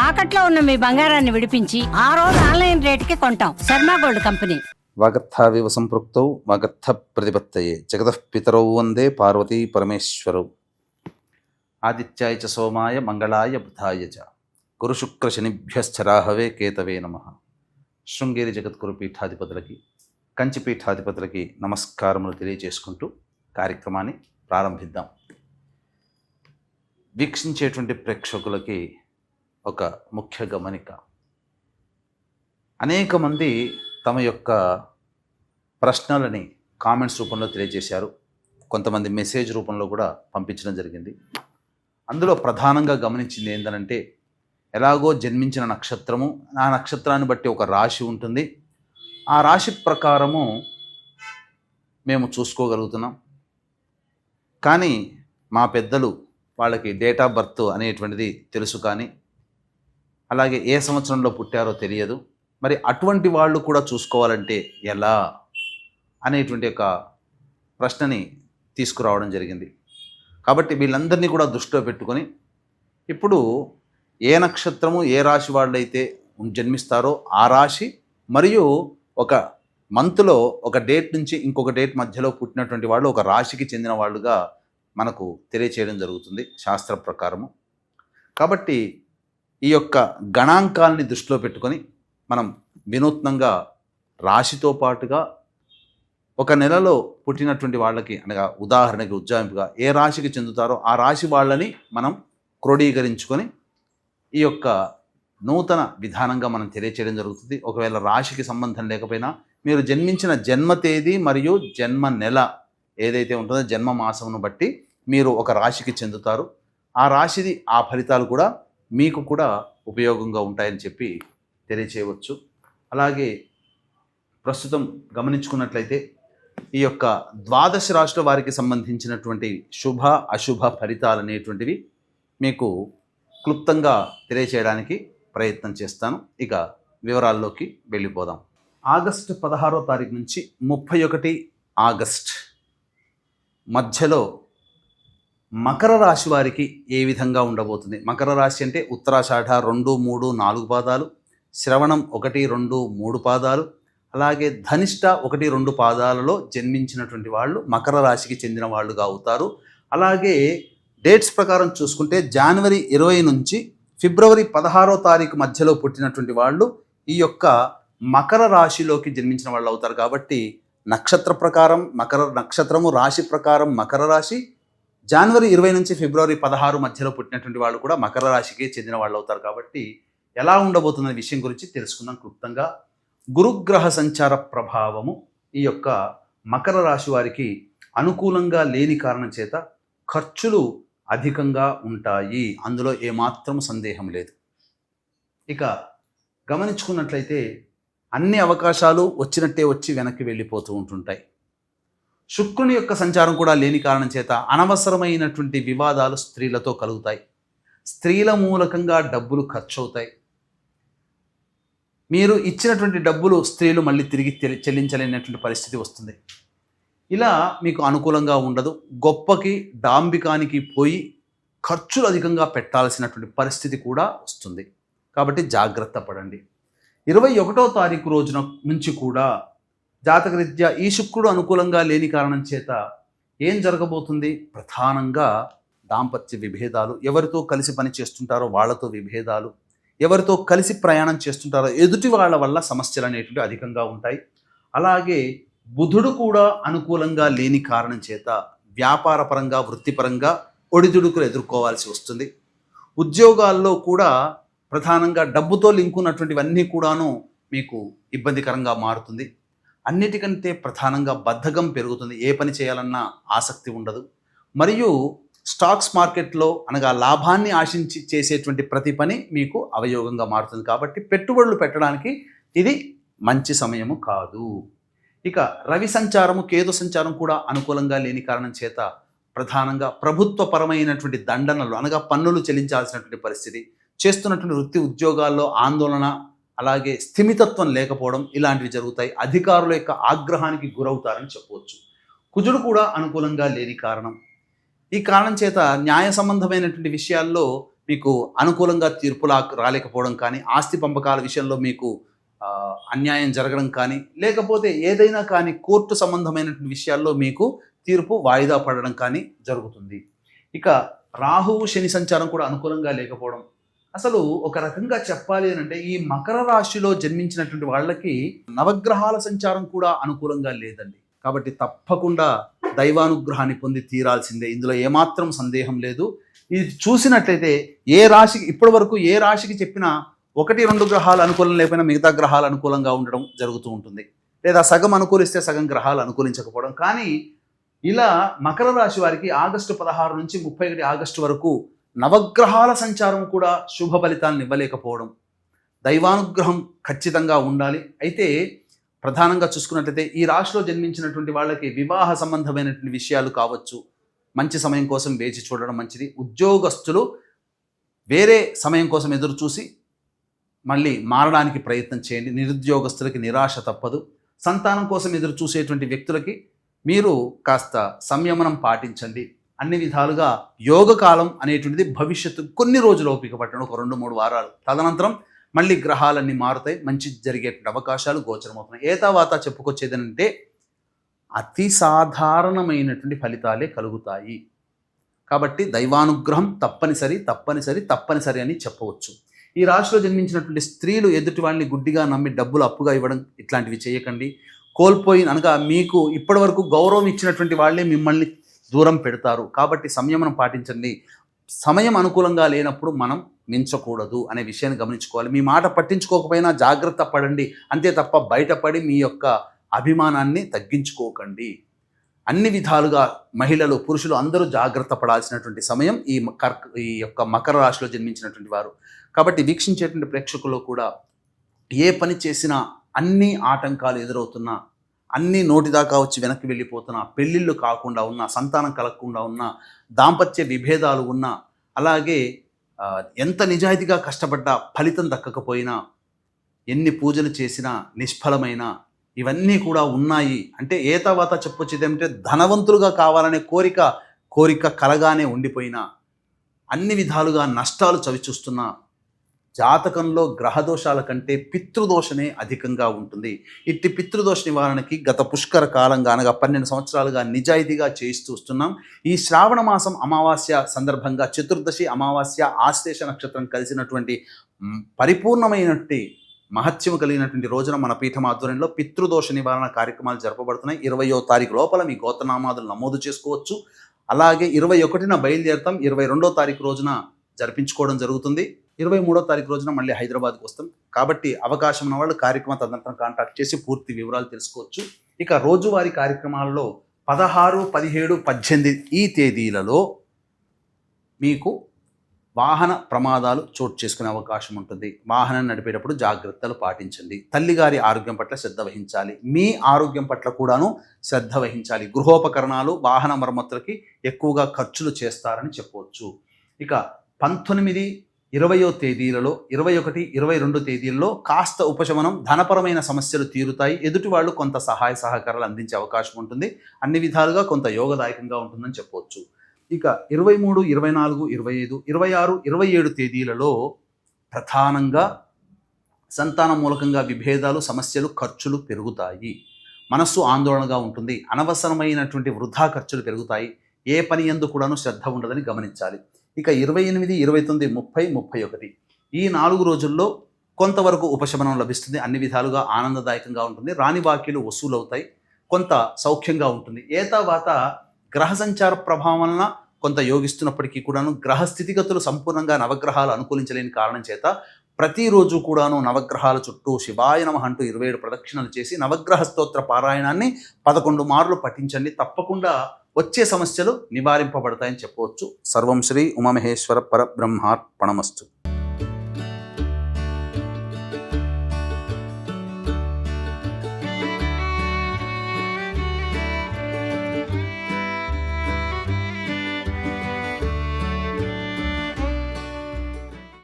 తాకట్లో ఉన్న మీ బంగారాన్ని విడిపించి ఆ రోజు ఆన్లైన్ రేటుకి కొంటాం. Sharma gold company. వాగర్థావివ సంపృక్తౌ వాగర్థ ప్రతిపత్తయే జగతః పితరౌ వందే పార్వతీ పరమేశ్వరౌ. ఆదిత్యాయ చ సోమాయ మంగళాయ బుధాయ చ గురుశుక్ర శనిభ్యశ్చరాహవే కేతవే నమః. శృంగేరి జగద్గురు పీఠాధిపతులకి, కంచి పీఠాధిపతులకి నమస్కారములు తెలియజేసుకుంటూ కార్యక్రమాన్ని ప్రారంభిద్దాం. వీక్షించేటువంటి ప్రేక్షకులకి ఒక ముఖ్య గమనిక. అనేక మంది తమ యొక్క ప్రశ్నలని కామెంట్స్ రూపంలో తెలియజేశారు. కొంతమంది మెసేజ్ రూపంలో కూడా పంపించడం జరిగింది. అందులో ప్రధానంగా గమనించింది ఏంటంటే, ఎలాగో జన్మించిన నక్షత్రము, ఆ నక్షత్రాన్ని బట్టి ఒక రాశి ఉంటుంది, ఆ రాశి ప్రకారము మేము చూసుకోగలుగుతున్నాం. కానీ మా పెద్దలు వాళ్ళకి డేట్ ఆఫ్ బర్త్ అనేటువంటిది తెలుసు, కానీ అలాగే ఏ సంవత్సరంలో పుట్టారో తెలియదు. మరి అటువంటి వాళ్ళు కూడా చూసుకోవాలంటే ఎలా అనేటువంటి ఒక ప్రశ్నని తీసుకురావడం జరిగింది. కాబట్టి వీళ్ళందరినీ కూడా దృష్టిలో పెట్టుకొని ఇప్పుడు ఏ నక్షత్రము ఏ రాశి వాళ్ళైతే జన్మిస్తారో ఆ రాశి మరియు ఒక మంత్లో ఒక డేట్ నుంచి ఇంకొక డేట్ మధ్యలో పుట్టినటువంటి వాళ్ళు ఒక రాశికి చెందిన వాళ్ళుగా మనకు తెలియచేయడం జరుగుతుంది శాస్త్ర ప్రకారము. కాబట్టి ఈ యొక్క గణాంకాలని దృష్టిలో పెట్టుకొని మనం వినూత్నంగా రాశితో పాటుగా ఒక నెలలో పుట్టినటువంటి వాళ్ళకి, అనగా ఉదాహరణకి ఉజ్జాయింపుగా ఏ రాశికి చెందుతారో ఆ రాశి వాళ్ళని మనం క్రోడీకరించుకొని ఈ యొక్క నూతన విధానంగా మనం తెలియచేయడం జరుగుతుంది. ఒకవేళ రాశికి సంబంధం లేకపోయినా మీరు జన్మించిన జన్మ తేదీ మరియు జన్మ నెల ఏదైతే ఉంటుందో జన్మ మాసమును బట్టి మీరు ఒక రాశికి చెందుతారు. ఆ రాశిది ఆ ఫలితాలు కూడా మీకు కూడా ఉపయోగంగా ఉంటాయని చెప్పి తెలియచేయవచ్చు. అలాగే ప్రస్తుతం గమనించుకున్నట్లయితే ఈ యొక్క ద్వాదశ రాశుల వారికి సంబంధించినటువంటి శుభ అశుభ ఫలితాలు అనేటువంటివి మీకు క్లుప్తంగా తెలియచేయడానికి ప్రయత్నం చేస్తాను. ఇక వివరాల్లోకి వెళ్ళిపోదాం. ఆగస్టు 16వ తారీఖు నుంచి 31 ఆగస్ట్ మధ్యలో మకర రాశి వారికి ఏ విధంగా ఉండబోతుంది? మకర రాశి అంటే ఉత్తరాషాఢ 2, 3, 4 పాదాలు, శ్రవణం 1, 2, 3 పాదాలు, అలాగే ధనిష్ట 1, 2 పాదాలలో జన్మించినటువంటి వాళ్ళు మకర రాశికి చెందిన వాళ్ళుగా అవుతారు. అలాగే డేట్స్ ప్రకారం చూసుకుంటే జనవరి 20 నుంచి ఫిబ్రవరి 16వ తారీఖు మధ్యలో పుట్టినటువంటి వాళ్ళు ఈ యొక్క మకర రాశిలోకి జన్మించిన వాళ్ళు అవుతారు. కాబట్టి నక్షత్ర ప్రకారం మకర నక్షత్రము, రాశి ప్రకారం మకర రాశి, జనవరి 20 నుంచి ఫిబ్రవరి 16 మధ్యలో పుట్టినటువంటి వాళ్ళు కూడా మకర రాశికి చెందిన వాళ్ళు అవుతారు. కాబట్టి ఎలా ఉండబోతున్న విషయం గురించి తెలుసుకుందాం క్లుప్తంగా. గురుగ్రహ సంచార ప్రభావము ఈ యొక్క మకర రాశి వారికి అనుకూలంగా లేని కారణం చేత ఖర్చులు అధికంగా ఉంటాయి, అందులో ఏమాత్రం సందేహం లేదు. ఇక గమనించుకున్నట్లయితే అన్ని అవకాశాలు వచ్చినట్టే వచ్చి వెనక్కి వెళ్ళిపోతూ ఉంటుంటాయి. శుక్రుని యొక్క సంచారం కూడా లేని కారణం చేత అనవసరమైనటువంటి వివాదాలు స్త్రీలతో కలుగుతాయి. స్త్రీల మూలకంగా డబ్బులు ఖర్చు అవుతాయి. మీరు ఇచ్చినటువంటి డబ్బులు స్త్రీలు మళ్ళీ తిరిగి చెల్లించలేనటువంటి పరిస్థితి వస్తుంది. ఇలా మీకు అనుకూలంగా ఉండదు. గొప్పకి డాంబికానికి పోయి ఖర్చులు అధికంగా పెట్టాల్సినటువంటి పరిస్థితి కూడా వస్తుంది. కాబట్టి జాగ్రత్త పడండి. 21వ తారీఖు రోజున నుంచి కూడా జాతకరీత్యా ఈ శుక్రుడు అనుకూలంగా లేని కారణం చేత ఏం జరగబోతుంది? ప్రధానంగా దాంపత్య విభేదాలు, ఎవరితో కలిసి పని చేస్తుంటారో వాళ్ళతో విభేదాలు, ఎవరితో కలిసి ప్రయాణం చేస్తుంటారో ఎదుటి వాళ్ళ వల్ల సమస్యలు అనేటివి అధికంగా ఉంటాయి. అలాగే బుధుడు కూడా అనుకూలంగా లేని కారణం చేత వ్యాపార పరంగా, వృత్తిపరంగా ఒడిదుడుకులు ఎదుర్కోవాల్సి వస్తుంది. ఉద్యోగాల్లో కూడా ప్రధానంగా డబ్బుతో లింక్ ఉన్నటువంటివన్నీ కూడాను మీకు ఇబ్బందికరంగా మారుతుంది. అన్నిటికంటే ప్రధానంగా బద్ధకం పెరుగుతుంది. ఏ పని చేయాలన్నా ఆసక్తి ఉండదు. మరియు స్టాక్స్ మార్కెట్లో అనగా లాభాన్ని ఆశించి చేసేటువంటి ప్రతి పని మీకు అవయోగంగా మారుతుంది. కాబట్టి పెట్టుబడులు పెట్టడానికి ఇది మంచి సమయము కాదు. ఇక రవి సంచారము, కేతు సంచారం కూడా అనుకూలంగా లేని కారణం చేత ప్రధానంగా ప్రభుత్వపరమైనటువంటి దండనలు అనగా పన్నులు చెల్లించాల్సినటువంటి పరిస్థితి, చేస్తున్నటువంటి వృత్తి ఉద్యోగాల్లో ఆందోళన, అలాగే స్థిమితత్వం లేకపోవడం ఇలాంటివి జరుగుతాయి. అధికారుల యొక్క ఆగ్రహానికి గురవుతారని చెప్పవచ్చు. కుజుడు కూడా అనుకూలంగా లేని కారణం. ఈ కారణం చేత న్యాయ సంబంధమైనటువంటి విషయాల్లో మీకు అనుకూలంగా తీర్పులా రాలేకపోవడం కానీ, ఆస్తి పంపకాల విషయంలో మీకు అన్యాయం జరగడం కానీ, లేకపోతే ఏదైనా కానీ కోర్టు సంబంధమైనటువంటి విషయాల్లో మీకు తీర్పు వాయిదా పడడం కానీ జరుగుతుంది. ఇక రాహువు శని సంచారం కూడా అనుకూలంగా లేకపోవడం. అసలు ఒక రకంగా చెప్పాలి అని అంటే ఈ మకర రాశిలో జన్మించినటువంటి వాళ్ళకి నవగ్రహాల సంచారం కూడా అనుకూలంగా లేదండి. కాబట్టి తప్పకుండా దైవానుగ్రహాన్ని పొంది తీరాల్సిందే, ఇందులో ఏమాత్రం సందేహం లేదు. ఇది చూసినట్లయితే ఏ రాశికి ఇప్పటి వరకు ఏ రాశికి చెప్పినా 1-2 గ్రహాలు అనుకూలం లేకపోయినా మిగతా గ్రహాలు అనుకూలంగా ఉండడం జరుగుతూ ఉంటుంది, లేదా సగం అనుకూలిస్తే సగం గ్రహాలు అనుకూలించకపోవడం. కానీ ఇలా మకర రాశి వారికి ఆగస్టు 16 నుంచి 31 ఆగస్టు వరకు నవగ్రహాల సంచారం కూడా శుభ ఫలితాలను ఇవ్వలేకపోవడం. దైవానుగ్రహం ఖచ్చితంగా ఉండాలి. అయితే ప్రధానంగా చూసుకున్నట్లయితే ఈ రాశిలో జన్మించినటువంటి వాళ్ళకి వివాహ సంబంధమైనటువంటి విషయాలు కావచ్చు, మంచి సమయం కోసం వేచి చూడడం మంచిది. ఉద్యోగస్తులు వేరే సమయం కోసం ఎదురు చూసి మళ్ళీ మారడానికి ప్రయత్నం చేయండి. నిరుద్యోగస్తులకి నిరాశ తప్పదు. సంతానం కోసం ఎదురు చూసేటువంటి వ్యక్తులకి మీరు కాస్త సంయమనం పాటించండి. అన్ని విధాలుగా యోగకాలం అనేటువంటిది భవిష్యత్తు కొన్ని రోజులు ఓపిక పట్టడం, ఒక 2-3 వారాలు. తదనంతరం మళ్ళీ గ్రహాలన్నీ మారుతాయి, మంచి జరిగేటువంటి అవకాశాలు గోచరమవుతున్నాయి. ఏతావాత చెప్పుకొచ్చేదేనంటే అతి సాధారణమైనటువంటి ఫలితాలే కలుగుతాయి. కాబట్టి దైవానుగ్రహం తప్పనిసరి అని చెప్పవచ్చు. ఈ రాశిలో జన్మించినటువంటి స్త్రీలు ఎదుటి వాళ్ళని గుడ్డిగా నమ్మి డబ్బులు అప్పుగా ఇవ్వడం ఇట్లాంటివి చేయకండి. కోల్పోయిన అనగా మీకు ఇప్పటి వరకు గౌరవం ఇచ్చినటువంటి వాళ్ళే మిమ్మల్ని దూరం పెడతారు. కాబట్టి సంయమనం పాటించండి. సమయం అనుకూలంగా లేనప్పుడు మనం మించకూడదు అనే విషయాన్ని గమనించుకోవాలి. మీ మాట పట్టించుకోకపోయినా జాగ్రత్త పడండి, అంతే తప్ప బయటపడి మీ యొక్క అభిమానాన్ని తగ్గించుకోకండి. అన్ని విధాలుగా మహిళలు పురుషులు అందరూ జాగ్రత్త పడాల్సినటువంటి సమయం ఈ యొక్క మకర రాశిలో జన్మించినటువంటి వారు. కాబట్టి వీక్షించేటువంటి ప్రేక్షకుల్లో కూడా ఏ పని చేసినా అన్ని ఆటంకాలు ఎదురవుతున్నా, అన్ని నోటిదాకా వచ్చి వెనక్కి వెళ్ళిపోతున్నా, పెళ్ళిళ్ళు కాకుండా ఉన్నా, సంతానం కలగకుండా ఉన్నా, దాంపత్య విభేదాలు ఉన్నా, అలాగే ఎంత నిజాయితీగా కష్టపడ్డా ఫలితం దక్కకపోయినా, ఎన్ని పూజలు చేసినా నిష్ఫలమైనా, ఇవన్నీ కూడా ఉన్నాయి. అంటే ఏతావాత చెప్పొచ్చేది ఏమంటే ధనవంతులుగా కావాలనే కోరిక కలగానే ఉండిపోయినా, అన్ని విధాలుగా నష్టాలు చవిచూస్తున్నా, జాతకంలో గ్రహదోషాల కంటే పితృదోషమే అధికంగా ఉంటుంది. ఇట్టి పితృదోష నివారణకి గత పుష్కర కాలంగా అనగా 12 సంవత్సరాలుగా నిజాయితీగా చేయిస్తూ వస్తున్నాం. ఈ శ్రావణ మాసం అమావాస్య సందర్భంగా చతుర్దశి అమావాస్య ఆశ్లేష నక్షత్రం కలిసినటువంటి పరిపూర్ణమైనటువంటి మహత్యము కలిగినటువంటి రోజున మన పీఠం ఆధ్వర్యంలో పితృదోష నివారణ కార్యక్రమాలు జరపబడుతున్నాయి. 20వ తారీఖు లోపల మీ గోత్రనామాదులు నమోదు చేసుకోవచ్చు. అలాగే 21న బయలుదేరుతాం. 22వ తారీఖు రోజున జరిపించుకోవడం జరుగుతుంది. 23వ తారీఖు రోజున మళ్ళీ హైదరాబాద్కి వస్తాం. కాబట్టి అవకాశం ఉన్న వాళ్ళు కార్యక్రమం తదనంతరం కాంటాక్ట్ చేసి పూర్తి వివరాలు తెలుసుకోవచ్చు. ఇక రోజువారీ కార్యక్రమాల్లో 16, 17, 18 ఈ తేదీలలో మీకు వాహన ప్రమాదాలు చోటు చేసుకునే అవకాశం ఉంటుంది. వాహనం నడిపేటప్పుడు జాగ్రత్తలు పాటించండి. తల్లిగారి ఆరోగ్యం పట్ల శ్రద్ధ వహించాలి. మీ ఆరోగ్యం పట్ల కూడాను శ్రద్ధ వహించాలి. గృహోపకరణాలు, వాహన మరమ్మతులకి ఎక్కువగా ఖర్చులు చేస్తారని చెప్పవచ్చు. ఇక 19, 20వ తేదీలలో 21, 22 తేదీల్లో కాస్త ఉపశమనం, ధనపరమైన సమస్యలు తీరుతాయి. ఎదుటి వాళ్ళు కొంత సహాయ సహకారాలు అందించే అవకాశం ఉంటుంది. అన్ని విధాలుగా కొంత యోగదాయకంగా ఉంటుందని చెప్పవచ్చు. ఇక 23, 24, 25, 26, 27 తేదీలలో ప్రధానంగా సంతాన మూలకంగా విభేదాలు, సమస్యలు, ఖర్చులు పెరుగుతాయి. మనస్సు ఆందోళనగా ఉంటుంది. అనవసరమైనటువంటి వృధా ఖర్చులు పెరుగుతాయి. ఏ పని యందు కూడాను శ్రద్ధ ఉండదని గమనించాలి. ఇక 28, 29, 30, 31 ఈ 4 రోజుల్లో కొంతవరకు ఉపశమనం లభిస్తుంది. అన్ని విధాలుగా ఆనందదాయకంగా ఉంటుంది. రాని బాకీలు వసూలవుతాయి. కొంత సౌఖ్యంగా ఉంటుంది. ఏతావాత గ్రహ సంచార ప్రభావం వలన కొంత యోగిస్తున్నప్పటికీ కూడాను గ్రహ స్థితిగతులు సంపూర్ణంగా నవగ్రహాలు అనుకూలించలేని కారణం చేత ప్రతిరోజు కూడాను నవగ్రహాల చుట్టూ శివాయ నమః అంటూ 27 ప్రదక్షిణలు చేసి నవగ్రహ స్తోత్ర పారాయణాన్ని 11 మార్లు పఠించండి. తప్పకుండా వచ్చే సమస్యలు నివారింపబడతాయని చెప్పవచ్చు. సర్వం శ్రీ ఉమామహేశ్వర పరబ్రహ్మార్పణమస్తు.